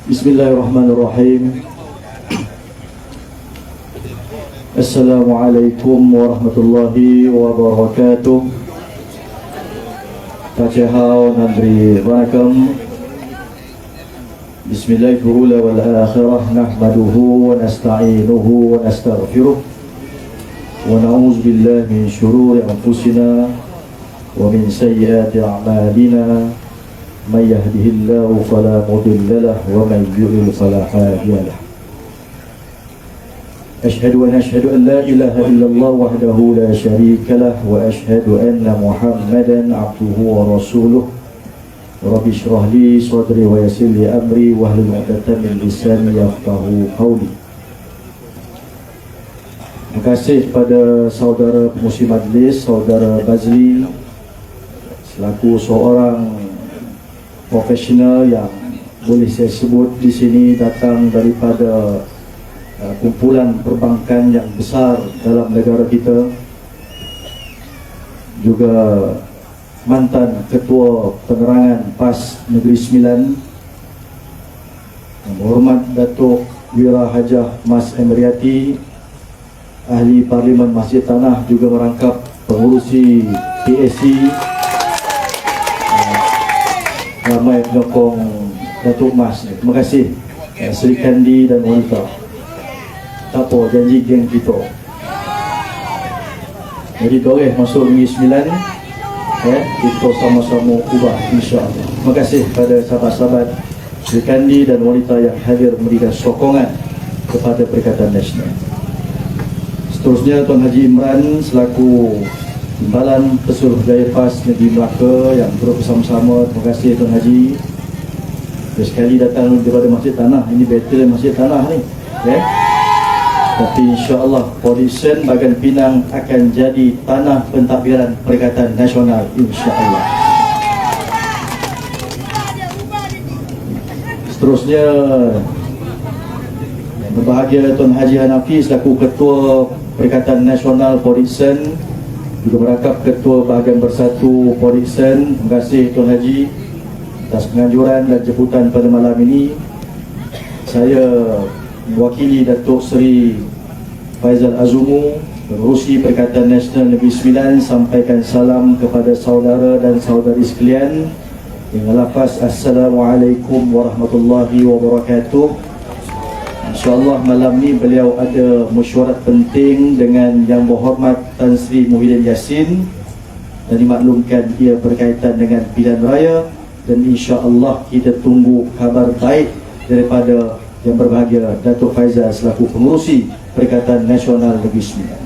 Bismillahirrahmanirrahim. Assalamualaikum warahmatullahi wabarakatuh. Tajahau Nandri Vanakkam. Bismillahirrahmanirrahim wal akhirah nahmaduhu wa nasta'inuhu wa nastaghfiruh wa na'udzu billahi min syururi anfusina wa min sayyiati a'malina. Man yahdihillahu fala mudilla lahu wa man yudlil fala hadiya lahu. Asyhadu an la ilaha illallah wahdahu la syarika lah wa asyhadu anna Muhammadan abduhu wa rasuluh. Rabbi shrah li sadri wa yassir li amri wahlul 'uqdatam min lisani yafqahu qawli. Terima kasih kepada saudara pengurusi majlis, saudara Bazli, selaku seorang profesional yang boleh saya sebut di sini datang daripada kumpulan perbankan yang besar dalam negara kita, juga mantan ketua penerangan PAS Negeri Sembilan, yang berhormat Datuk Wira Hajah Mas Emriati, ahli Parlimen Masjid Tanah, juga merangkap pengurusi PSC, ramai penyokong Datuk Mas. Terima kasih Sri Kandi dan wanita. Tak apa, janji geng kita. Jadi boleh masuk Negeri Sembilan, kita sama-sama ubah, insya-Allah. Terima kasih kepada sahabat-sahabat Sri Kandi dan wanita yang hadir memberikan sokongan kepada Perikatan Nasional. Seterusnya Tuan Haji Imran selaku Timbalan Pesuruh Jaya PAS Negeri Melaka yang turut bersama-sama. Terima kasih Tuan Haji. Sekali datang daripada Masjid Tanah, ini better Masjid Tanah ni, tapi insya-Allah Polisen Bagan Pinang akan jadi tanah pentadbiran Perikatan Nasional, insya-Allah. Seterusnya yang berbahagia Tuan Haji Hanafi selaku Ketua Perikatan Nasional Polisen, juga merangkap Ketua Bahagian Bersatu Polisen. Terima kasih Tuan Haji atas penganjuran dan jemputan pada malam ini. Saya mewakili Datuk Seri Faizal Azumu, pengurusi Perikatan Nasional Negeri Sembilan, sampaikan salam kepada saudara dan saudari sekalian dengan lafaz Assalamualaikum warahmatullahi wabarakatuh. InsyaAllah malam ni beliau ada mesyuarat penting dengan Yang Berhormat Tan Sri Muhyiddin Yassin, dan dimaklumkan ia berkaitan dengan pilihan raya, dan insya-Allah kita tunggu kabar baik daripada yang berbahagia Datuk Faizal selaku pengurusi Perikatan Nasional Negeri Sembilan.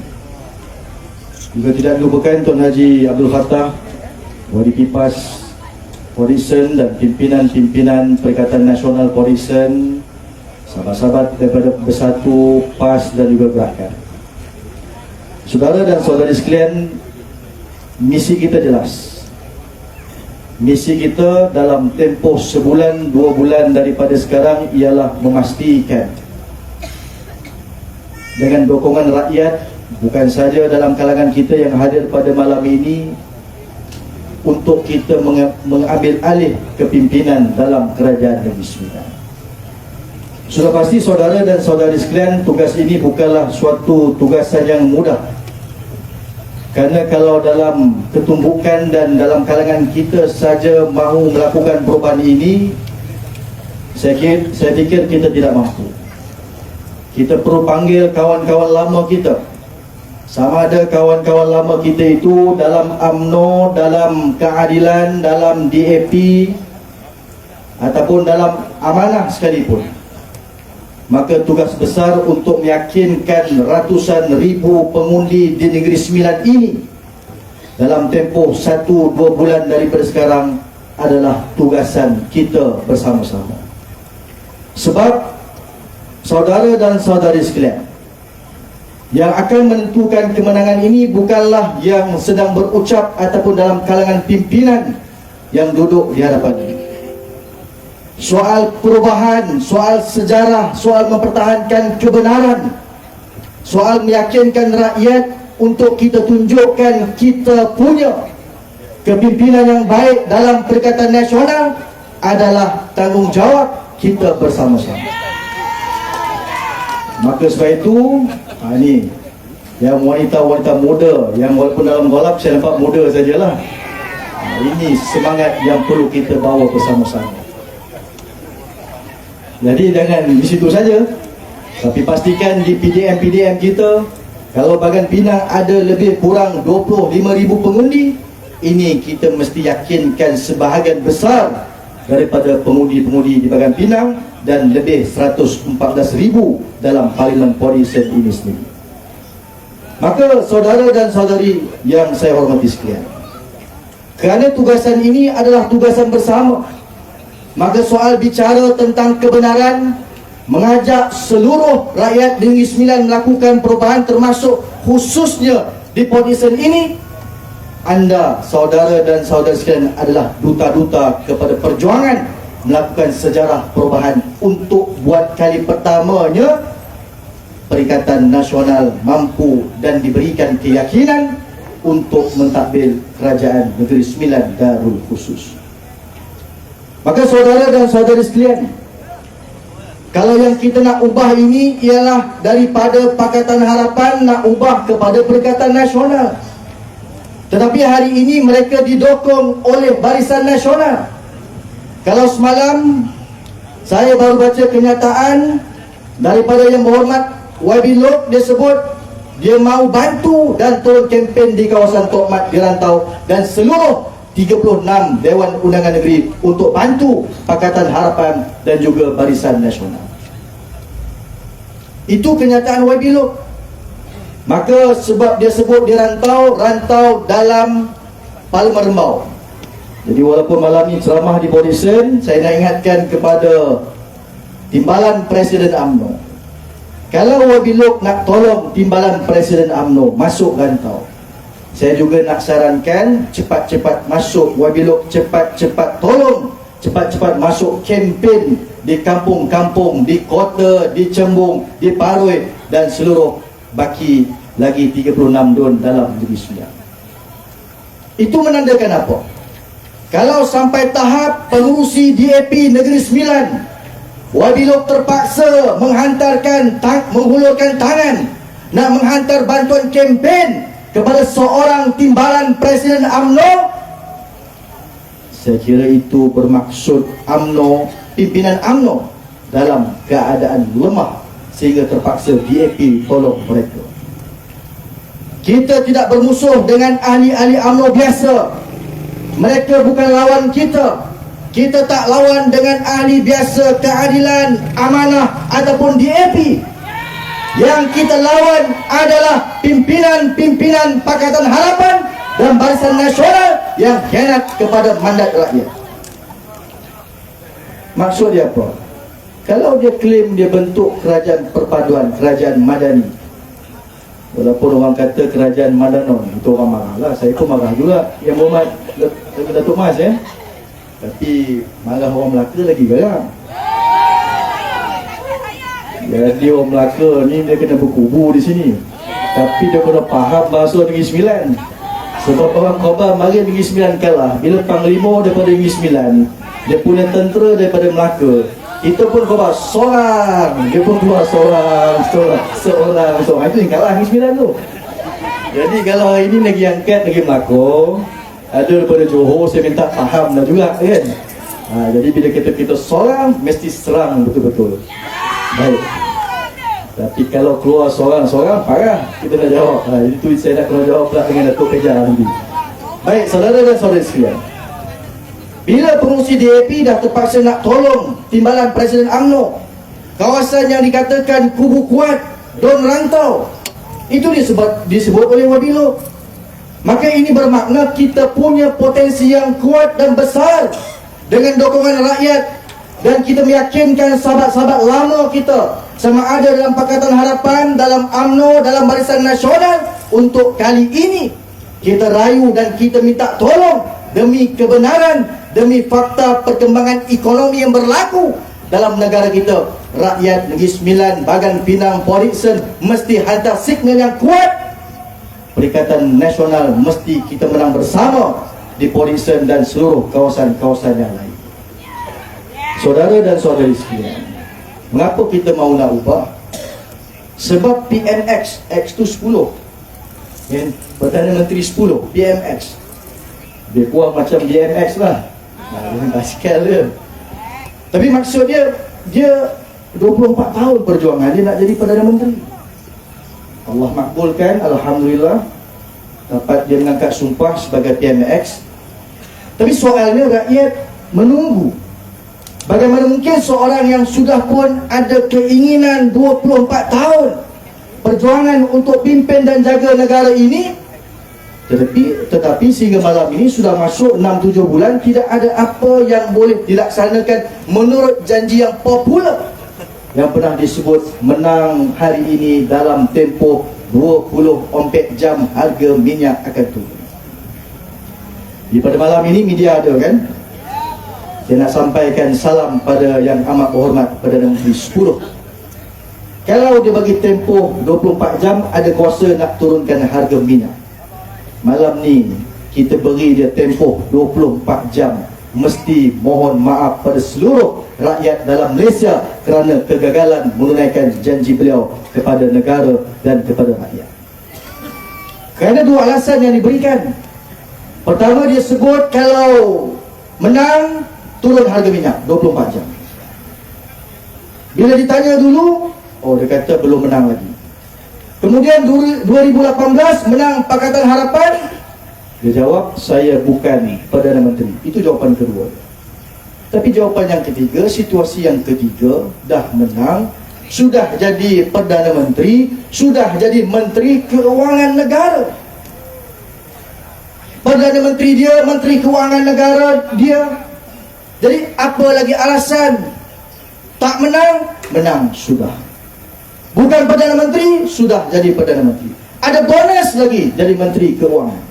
Juga tidak dilupakan Tuan Haji Abdul Fattah, WDP PAS Polisen, dan pimpinan-pimpinan Perikatan Nasional Polisen, sahabat-sahabat daripada Bersatu PAS dan juga Gerakan. Saudara dan saudari sekalian, misi kita jelas. Misi kita dalam tempoh sebulan, 2 bulan daripada sekarang ialah memastikan dengan dukungan rakyat, bukan saja dalam kalangan kita yang hadir pada malam ini, untuk kita mengambil alih kepimpinan dalam Kerajaan Negeri Sembilan. Sudah pasti saudara dan saudari sekalian, tugas ini bukanlah suatu tugasan yang mudah. Kerana kalau dalam ketumbukan dan dalam kalangan kita saja mahu melakukan perubahan ini, saya fikir kita tidak mampu. Kita perlu panggil kawan-kawan lama kita. Sama ada kawan-kawan lama kita itu dalam UMNO, dalam keadilan, dalam DAP, ataupun dalam amanah sekalipun. Maka tugas besar untuk meyakinkan ratusan ribu pengundi di Negeri Sembilan ini dalam tempoh 1-2 bulan daripada sekarang adalah tugasan kita bersama-sama. Sebab saudara dan saudari sekalian, yang akan menentukan kemenangan ini bukanlah yang sedang berucap ataupun dalam kalangan pimpinan yang duduk di hadapan ini. soal perubahan, soal sejarah, soal mempertahankan kebenaran, soal meyakinkan rakyat untuk kita tunjukkan kita punya kepimpinan yang baik dalam Perikatan Nasional adalah tanggungjawab kita bersama-sama. Maka sebab itu, ini yang wanita-wanita muda yang walaupun dalam golap saya nampak muda sajalah, ini semangat yang perlu kita bawa bersama-sama. Jadi jangan di situ saja, tapi pastikan di PDM-PDM kita, kalau Bagan Pinang ada lebih kurang 25,000 pengundi, ini kita mesti yakinkan sebahagian besar daripada pengundi-pengundi di Bagan Pinang dan lebih 114,000 dalam Parlimen Porisen ini sendiri. Maka saudara dan saudari yang saya hormati sekalian, kerana tugasan ini adalah tugasan bersama, maka soal bicara tentang kebenaran, mengajak seluruh rakyat Negeri Sembilan melakukan perubahan termasuk khususnya di Porisen ini, anda saudara dan saudari sekalian adalah duta-duta kepada perjuangan melakukan sejarah perubahan untuk buat kali pertamanya Perikatan Nasional mampu dan diberikan keyakinan untuk mentadbir Kerajaan Negeri Sembilan Darul Khusus. Maka saudara dan saudari sekalian, kalau yang kita nak ubah ini ialah daripada Pakatan Harapan nak ubah kepada Perikatan Nasional. Tetapi hari ini mereka didokong oleh Barisan Nasional. Kalau semalam saya baru baca kenyataan daripada Yang Berhormat YB Lok, dia sebut dia mau bantu dan turun kempen di kawasan Tok Mat di Rantau dan seluruh 36 Dewan Undangan Negeri untuk bantu Pakatan Harapan dan juga Barisan Nasional. Itu kenyataan YB Lok. Maka sebab dia sebut di rantau dalam Parlimen Rembau. Jadi walaupun malam ini ceramah di Porisen, saya nak ingatkan kepada Timbalan Presiden UMNO, kalau YB Lok nak tolong Timbalan Presiden UMNO masuk rantau, saya juga nak sarankan cepat-cepat masuk YB Lok, cepat-cepat tolong, cepat-cepat masuk kempen di kampung-kampung, di kota, di Cembung, di Paroi dan seluruh baki lagi 36 dun dalam Negeri Sembilan. Itu menandakan apa? Kalau sampai tahap pengurusi DAP Negeri Sembilan, YB Lok terpaksa menghulurkan tangan nak menghantar bantuan kempen kepada seorang Timbalan Presiden UMNO, saya kira itu bermaksud UMNO, pimpinan UMNO dalam keadaan lemah sehingga terpaksa DAP tolong mereka. Kita tidak bermusuh dengan ahli-ahli UMNO biasa. Mereka bukan lawan kita. Kita tak lawan dengan ahli biasa keadilan, amanah ataupun DAP. Yang kita lawan adalah pimpinan-pimpinan Pakatan Harapan dan Barisan Nasional yang khianat kepada mandat rakyat. Maksud dia apa? Kalau dia klaim dia bentuk kerajaan perpaduan, kerajaan madani, walaupun orang kata kerajaan Madanon, itu orang marah lah. Saya pun marah juga. Yang Berhormat Datuk Mas tapi marah orang Melaka lagi garang. Jadi orang Melaka ni dia kena berkubu di sini, tapi dia kena faham bahasa Negeri Sembilan. Sebab orang Khobar mari Negeri Sembilan kalah bila Panglima daripada Negeri Sembilan, dia punya tentera daripada Melaka. Itu pun Khobar seorang, dia pun keluar seorang. Itu yang kalah Negeri Sembilan tu. Jadi kalau hari ini lagi angkat Negeri Melaka, ada daripada Johor, saya minta faham dah juga kan. Jadi bila kita seorang, mesti serang betul-betul. Baik. Tapi kalau keluar seorang-seorang, parah kita nak jawab. Itu saya nak kena jawab pula dengan Datuk Peja nanti. Baik, saudara dan saudari sekalian, bila pengurusi DAP dah terpaksa nak tolong Timbalan Presiden UMNO, kawasan yang dikatakan kubu kuat, Don Rantau, itu disebut oleh YB Lok. Maka ini bermakna kita punya potensi yang kuat dan besar dengan dukungan rakyat, dan kita meyakinkan sahabat-sahabat lama kita sama ada dalam Pakatan Harapan, dalam UMNO, dalam Barisan Nasional, untuk kali ini kita rayu dan kita minta tolong demi kebenaran, demi fakta perkembangan ekonomi yang berlaku dalam negara kita, rakyat Negeri Sembilan, Bagan Pinang, Port Dickson mesti hantar signal yang kuat. Perikatan Nasional mesti kita menang bersama di Port Dickson dan seluruh kawasan-kawasan yang lain. Saudara dan saudari sekalian, mengapa kita mahu nak ubah? Sebab PMX X tu 10, yang Perdana Menteri 10 PMX, dia kurang macam BMX lah, dengan basikal dia. Tapi maksud dia 24 tahun perjuangan dia nak jadi Perdana Menteri. Allah makbulkan, alhamdulillah, dapat dia mengangkat sumpah sebagai PMX. Tapi soalnya rakyat menunggu. Bagaimana mungkin seorang yang sudah pun ada keinginan 24 tahun perjuangan untuk pimpin dan jaga negara ini, tetapi sehingga malam ini sudah masuk 6-7 bulan, tidak ada apa yang boleh dilaksanakan menurut janji yang popular yang pernah disebut menang hari ini dalam tempoh 24 jam harga minyak akan turun. Di pada malam ini media ada kan? Saya nak sampaikan salam pada yang amat berhormat Perdana Menteri 10. Kalau dia bagi tempoh 24 jam, ada kuasa nak turunkan harga minyak. Malam ni kita beri dia tempoh 24 jam. Mesti mohon maaf pada seluruh rakyat dalam Malaysia kerana kegagalan menunaikan janji beliau kepada negara dan kepada rakyat. Kerana dua alasan yang diberikan. Pertama, dia sebut kalau menang turun harga minyak 24 jam. Bila ditanya dulu, dia kata belum menang lagi. Kemudian 2018 menang Pakatan Harapan, dia jawab saya bukan Perdana Menteri. Itu jawapan kedua. Tapi jawapan yang ketiga, situasi yang ketiga, dah menang, sudah jadi Perdana Menteri, sudah jadi Menteri Keuangan Negara. Perdana Menteri dia, Menteri Keuangan Negara dia. Jadi apa lagi alasan? Tak menang, menang sudah. Bukan Perdana Menteri, sudah jadi Perdana Menteri. Ada bonus lagi jadi Menteri Keuangan.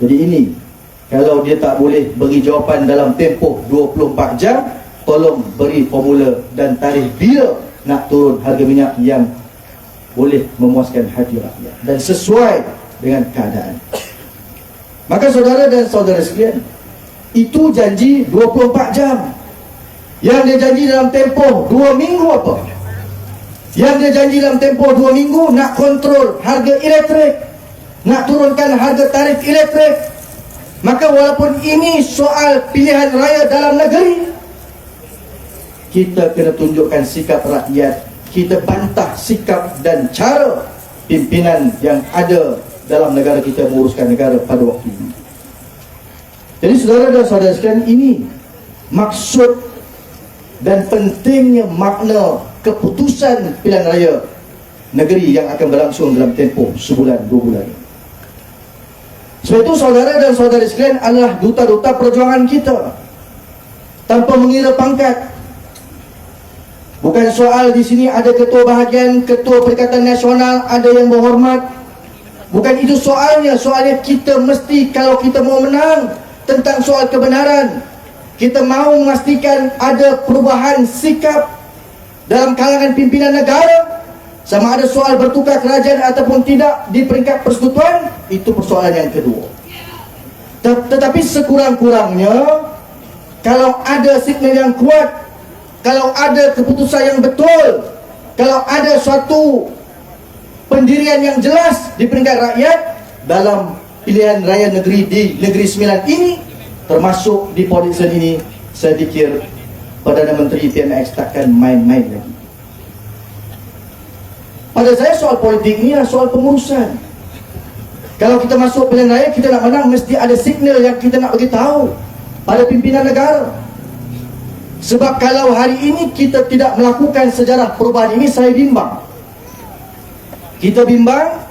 Jadi ini, kalau dia tak boleh beri jawapan dalam tempoh 24 jam, tolong beri formula dan tarikh bila nak turun harga minyak yang boleh memuaskan hati rakyat dan sesuai dengan keadaan. Maka saudara dan saudara sekalian, itu janji 24 jam. Yang dia janji dalam tempoh 2 minggu apa? Yang dia janji dalam tempoh 2 minggu nak kontrol harga elektrik, nak turunkan harga tarif elektrik. Maka walaupun ini soal pilihan raya dalam negeri, kita kena tunjukkan sikap rakyat. Kita bantah sikap dan cara pimpinan yang ada dalam negara kita menguruskan negara pada waktu ini. Jadi saudara dan saudara sekalian, ini maksud dan pentingnya makna keputusan pilihan raya negeri yang akan berlangsung dalam tempoh sebulan 2 bulan. Sebab itu saudara dan saudari sekalian adalah duta-duta perjuangan kita tanpa mengira pangkat. Bukan soal di sini ada ketua bahagian, ketua Perikatan Nasional, ada yang berhormat. Bukan itu soalnya. Soalnya kita mesti, kalau kita mau menang tentang soal kebenaran, kita mahu memastikan ada perubahan sikap dalam kalangan pimpinan negara. Sama ada soal bertukar kerajaan ataupun tidak di peringkat persekutuan, itu persoalan yang kedua. Tetapi sekurang-kurangnya, kalau ada signal yang kuat, kalau ada keputusan yang betul, kalau ada suatu pendirian yang jelas di peringkat rakyat dalam pilihan raya negeri di Negeri Sembilan ini, termasuk di Port Dickson ini, saya fikir Perdana Menteri PMX takkan main-main lagi. Pada saya soal politik ini adalah soal pengurusan. Kalau kita masuk pilihan raya, kita nak menang, mesti ada signal yang kita nak bagi tahu pada pimpinan negara. Sebab kalau hari ini kita tidak melakukan sejarah perubahan ini, saya bimbang. Kita bimbang,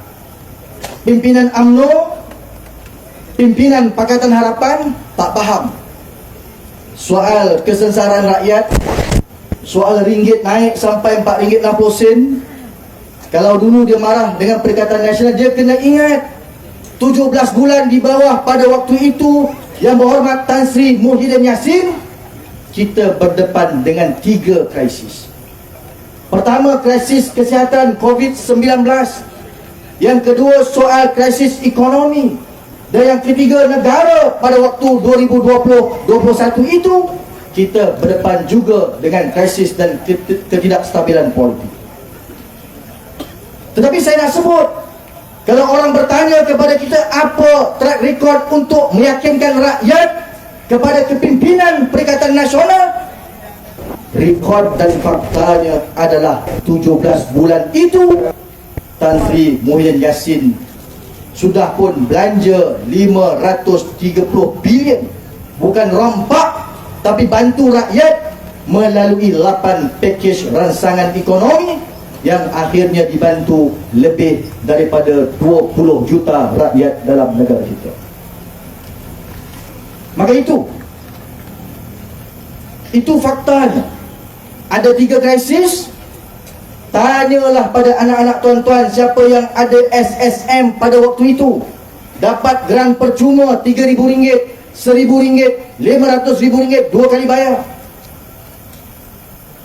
pimpinan UMNO, pimpinan Pakatan Harapan tak faham soal kesengsaraan rakyat, soal ringgit naik sampai RM4.60. Kalau dulu dia marah dengan Perikatan Nasional, dia kena ingat 17 bulan di bawah pada waktu itu Yang Berhormat Tan Sri Muhyiddin Yassin, kita berdepan dengan 3 krisis. Pertama, krisis kesihatan COVID-19. Yang kedua, soal krisis ekonomi. Dan yang ketiga, negara pada waktu 2020-21 itu kita berdepan juga dengan krisis dan ketidakstabilan politik. Tetapi saya nak sebut, kalau orang bertanya kepada kita apa track record untuk meyakinkan rakyat kepada kepimpinan Perikatan Nasional, rekod dan faktanya adalah 17 bulan itu Tan Sri Muhyiddin Yassin sudah pun belanja 530 bilion, bukan rompak, tapi bantu rakyat melalui 8 pakej ransangan ekonomi yang akhirnya dibantu lebih daripada 20 juta rakyat dalam negara kita. Maka itu faktanya. Ada 3 krisis. Tanyalah pada anak-anak tuan-tuan siapa yang ada SSM pada waktu itu, dapat geran percuma RM3,000, RM1,000, RM500,000, 2 kali bayar.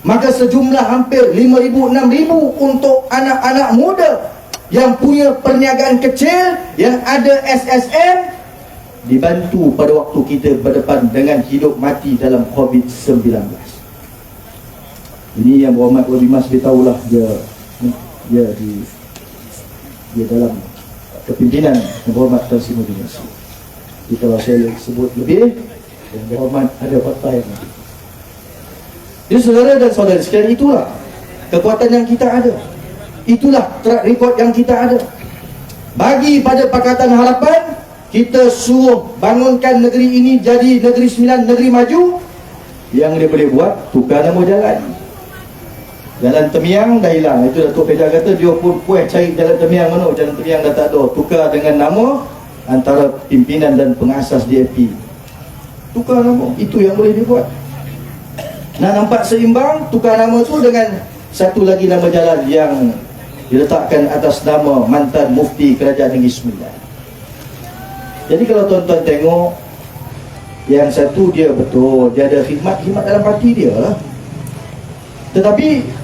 Maka sejumlah hampir 5,000, 6,000 untuk anak-anak muda yang punya perniagaan kecil, yang ada SSM, dibantu pada waktu kita berdepan dengan hidup mati dalam COVID-19. Ini yang Berhormat Wadid Mas dia tahulah, dia dalam kepimpinan yang Berhormat Tan Sri Muhyiddin Yassin. Jadi kalau saya sebut lebih, yang Berhormat ada fakta yang lain. Jadi saudara dan saudara sekalian, itulah kekuatan yang kita ada. Itulah track record yang kita ada. Bagi pada Pakatan Harapan, kita suruh bangunkan negeri ini jadi negeri 9, negeri maju. Yang dia boleh buat, tukar nama jalan. Jalan Temiang dah hilang. Itu Datuk Peja kata dia pun puas cari jalan Temiang mana. Jalan Temiang dah tak ada. Tukar dengan nama antara pimpinan dan pengasas DAP. Tukar nama. Itu yang boleh dibuat. Nak nampak seimbang, tukar nama tu dengan satu lagi nama jalan yang diletakkan atas nama mantan Mufti Kerajaan Negeri Sembilan. Jadi kalau tuan-tuan tengok, yang satu dia betul, dia ada khidmat dalam parti dia lah. Tetapi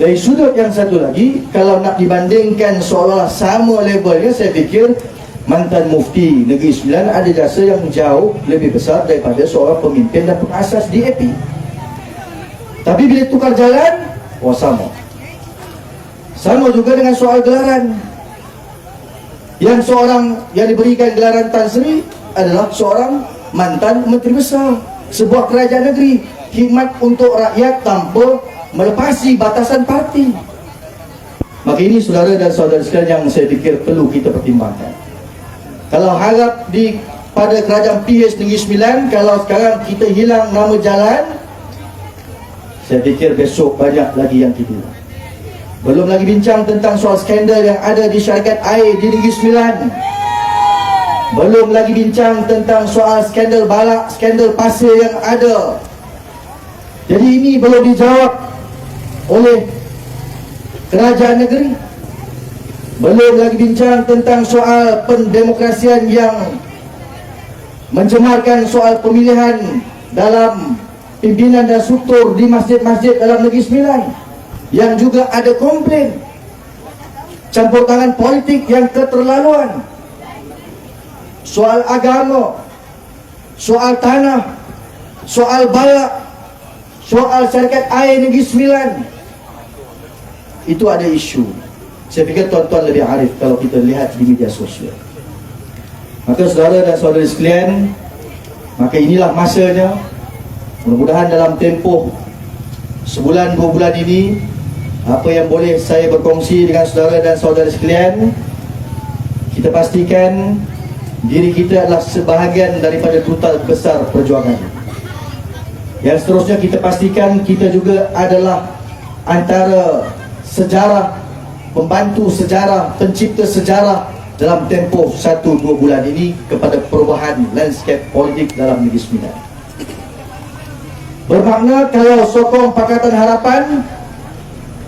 dari sudut yang satu lagi, kalau nak dibandingkan seolah sama levelnya, saya fikir mantan Mufti Negeri Sembilan ada jasa yang jauh lebih besar daripada seorang pemimpin dan pengasas DAP. Tapi bila tukar jalan, sama. Sama juga dengan soal gelaran. Yang seorang yang diberikan gelaran Tan Sri adalah seorang mantan Menteri Besar sebuah kerajaan negeri, khidmat untuk rakyat tanpa melepasi batasan parti. Maka ini saudara dan saudara sekalian yang saya fikir perlu kita pertimbangkan. Kalau harap pada kerajaan PH Negeri Sembilan, kalau sekarang kita hilang nama jalan, saya fikir besok banyak lagi yang kita hilang. Belum lagi bincang tentang soal skandal yang ada di syarikat air di Negeri Sembilan. Belum lagi bincang tentang soal skandal balak, skandal pasir yang ada. Jadi ini belum dijawab oleh kerajaan negeri. Belum lagi bincang tentang soal pendemokrasian yang mencemarkan soal pemilihan dalam pimpinan dan struktur di masjid-masjid dalam Negeri Sembilan, yang juga ada komplain campur tangan politik yang keterlaluan. Soal agama, soal tanah, soal balak, soal syarikat air Negeri Sembilan, itu ada isu. Saya fikir tuan-tuan lebih arif kalau kita lihat di media sosial. Maka saudara dan saudari sekalian, maka inilah masanya. Mudah-mudahan dalam tempoh sebulan 2 bulan ini, apa yang boleh saya berkongsi dengan saudara dan saudari sekalian, kita pastikan diri kita adalah sebahagian daripada total besar perjuangan. Yang seterusnya kita pastikan kita juga adalah antara sejarah, pembantu sejarah, pencipta sejarah dalam tempoh 1-2 bulan ini kepada perubahan landscape politik dalam Negeri Sembilan. Bermakna kalau sokong Pakatan Harapan,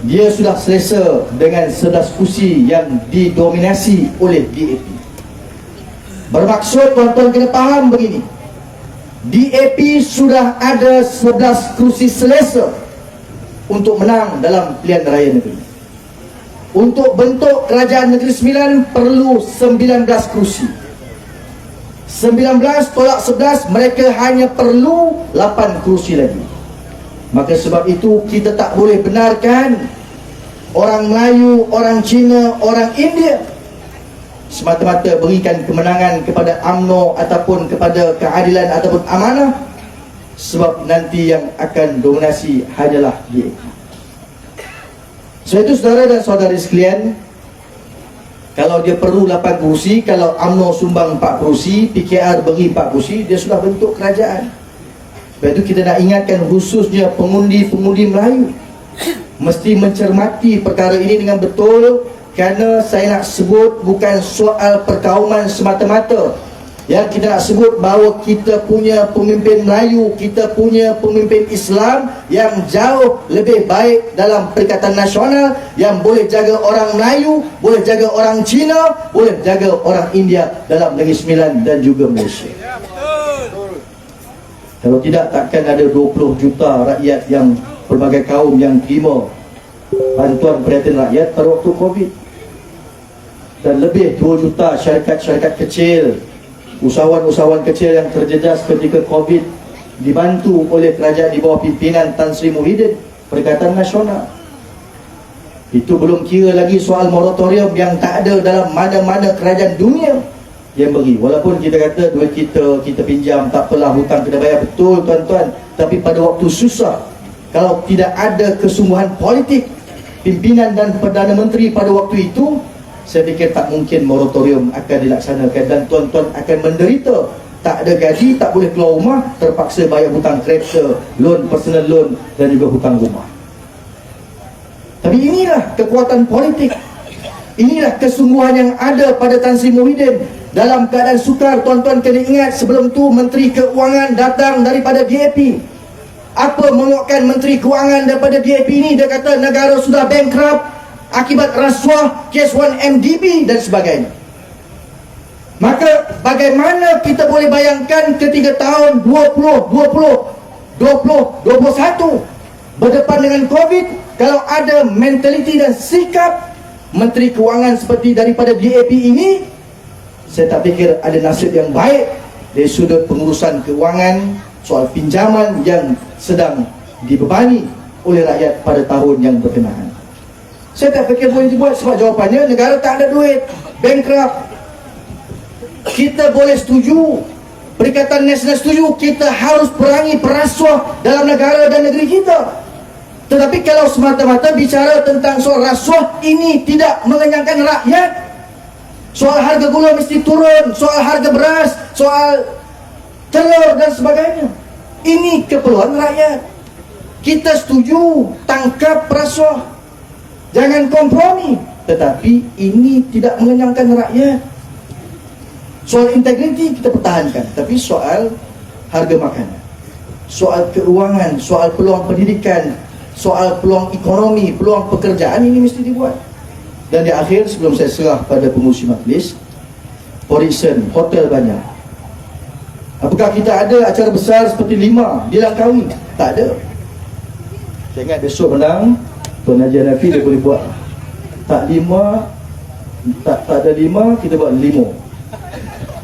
dia sudah selesa dengan 11 kursi yang didominasi oleh DAP. Bermaksud tuan-tuan kena faham begini, DAP sudah ada 11 kerusi selesa untuk menang dalam pilihan raya negeri. Untuk bentuk kerajaan Negeri Sembilan perlu 19 kerusi. 19 tolak 11, mereka hanya perlu 8 kerusi lagi. Maka sebab itu kita tak boleh benarkan orang Melayu, orang Cina, orang India semata-mata berikan kemenangan kepada UMNO ataupun kepada keadilan ataupun amanah, sebab nanti yang akan dominasi hanyalah dia. Sebab itu saudara dan saudari sekalian, kalau dia perlu 8 kerusi, kalau UMNO sumbang 4 kerusi, PKR beri 4 kerusi, dia sudah bentuk kerajaan. Sebab itu kita nak ingatkan khususnya pengundi-pengundi Melayu mesti mencermati perkara ini dengan betul, kerana saya nak sebut bukan soal perkauman semata-mata. Yang kita nak sebut bahawa kita punya pemimpin Melayu, kita punya pemimpin Islam yang jauh lebih baik dalam Perikatan Nasional, yang boleh jaga orang Melayu, boleh jaga orang Cina, boleh jaga orang India dalam Negeri Sembilan dan juga Malaysia. Kalau tidak, takkan ada 20 juta rakyat yang pelbagai kaum yang terima bantuan perhatian rakyat pada waktu Covid. Dan lebih 2 juta syarikat-syarikat kecil, usahawan-usahawan kecil yang terjejas ketika Covid dibantu oleh kerajaan di bawah pimpinan Tan Sri Muhyiddin, Perikatan Nasional. Itu belum kira lagi soal moratorium yang tak ada dalam mana-mana kerajaan dunia yang beri. Walaupun kita kata duit kita pinjam, tak apalah, hutang kena bayar, betul tuan-tuan. Tapi pada waktu susah, kalau tidak ada kesungguhan politik pimpinan dan Perdana Menteri pada waktu itu, saya fikir tak mungkin moratorium akan dilaksanakan dan tuan-tuan akan menderita. Tak ada gaji, tak boleh keluar rumah, terpaksa bayar hutang kereta, loan, personal loan dan juga hutang rumah. Tapi inilah kekuatan politik, inilah kesungguhan yang ada pada Tan Sri Muhyiddin. Dalam keadaan sukar, tuan-tuan kena ingat, sebelum tu Menteri Keuangan datang daripada DAP. Apa menguatkan Menteri Keuangan daripada DAP ini? Dia kata negara sudah bankrupt akibat rasuah, kes 1MDB dan sebagainya. Maka bagaimana kita boleh bayangkan ketika tahun 2021 berdepan dengan Covid, kalau ada mentaliti dan sikap Menteri Keuangan seperti daripada DAP ini, saya tak fikir ada nasib yang baik dari sudut pengurusan keuangan, soal pinjaman yang sedang dibebani oleh rakyat pada tahun yang berkenaan. Saya tak fikir boleh dibuat, sebab jawapannya negara tak ada duit, bankrupt. Kita boleh setuju, Perikatan Nasional setuju, kita harus perangi perasuah dalam negara dan negeri kita. Tetapi kalau semata-mata bicara tentang soal rasuah, ini tidak mengenyangkan rakyat. Soal harga gula mesti turun, soal harga beras, soal telur dan sebagainya. Ini keperluan rakyat. Kita setuju tangkap perasuah, jangan kompromi, tetapi ini tidak mengenyangkan rakyat. Soal integriti kita pertahankan, tapi soal harga makanan, soal keuangan, soal peluang pendidikan, soal peluang ekonomi, peluang pekerjaan, ini mesti dibuat. Dan di akhir, sebelum saya serah pada pengurusi majlis, Porison, hotel banyak. Apakah kita ada acara besar seperti 5 di Langkawi? Tak ada. Saya ingat besok menang, Tuan Haji Hanafi dia boleh buat. Tak 5, tak ada 5, kita buat 5.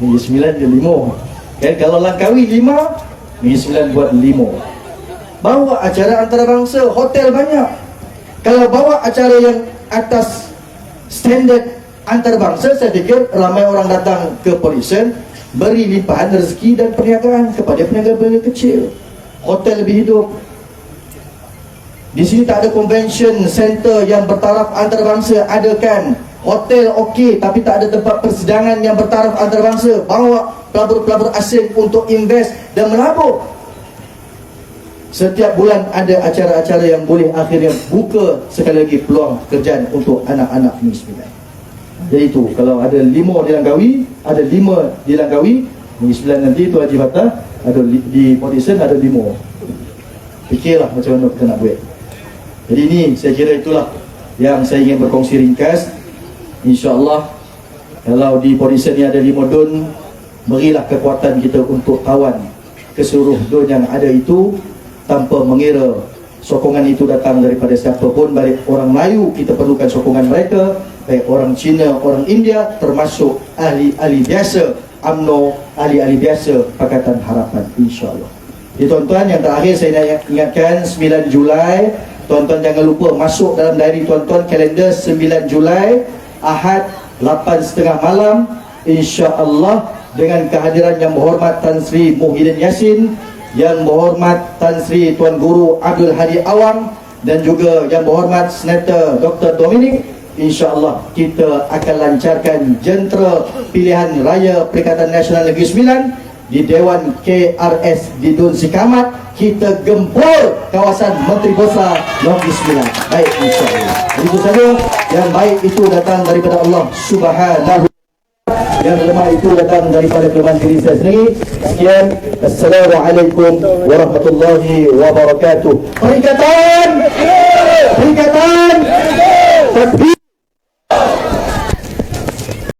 Negeri Sembilan dia 5. Okay? Kalau Langkawi 5, Negeri Sembilan buat 5. Bawa acara antarabangsa, hotel banyak. Kalau bawa acara yang atas standard antarabangsa, saya fikir ramai orang datang ke Porison, beri limpahan rezeki dan perniagaan kepada peniaga-peniaga kecil. Hotel lebih hidup. Di sini tak ada convention center yang bertaraf antarabangsa, adakan. Hotel okey, tapi tak ada tempat persidangan yang bertaraf antarabangsa. Bawa pelabur-pelabur asing untuk invest dan melabur. Setiap bulan ada acara-acara yang boleh akhirnya buka sekali lagi peluang pekerjaan untuk anak-anak Negeri Sembilan. Jadi itu, kalau ada 5 di Langkawi, ada 5 di Langkawi, Negeri Sembilan nanti tu Haji Fatah, ada di Porison ada 5. Fikirlah macam mana kita nak buat. Jadi ini saya kira itulah yang saya ingin berkongsi ringkas. InsyaAllah kalau di Porison ni ada 5 dun, berilah kekuatan kita untuk tawan ke seluruh dunia yang ada itu, tanpa mengira sokongan itu datang daripada siapa pun. Baik orang Melayu, kita perlukan sokongan mereka, baik orang Cina, orang India, termasuk ahli-ahli biasa UMNO, ahli-ahli biasa Pakatan Harapan, insyaAllah. Jadi tuan-tuan, yang terakhir saya nak ingatkan, 9 Julai, tuan-tuan jangan lupa masuk dalam diary tuan-tuan, kalender 9 Julai, Ahad 8.30 malam, insya-Allah, dengan kehadiran Yang Berhormat Tan Sri Muhyiddin Yassin, Yang Berhormat Tan Sri Tuan Guru Abdul Hadi Awang, dan juga Yang Berhormat Senator Dr. Dominic. InsyaAllah kita akan lancarkan jentera pilihan raya Perikatan Nasional Negeri Sembilan di Dewan KRS di Dun Sikamat. Kita gempur kawasan Menteri Besar Negeri Sembilan. Baik, insyaAllah. Itu saja. Yang baik itu datang daripada Allah Subhanahu, yang lemah itu datang daripada kelemahan diri saya sendiri. Sekian, Assalamualaikum warahmatullahi wabarakatuh. Perikatan, perikatan, takbir.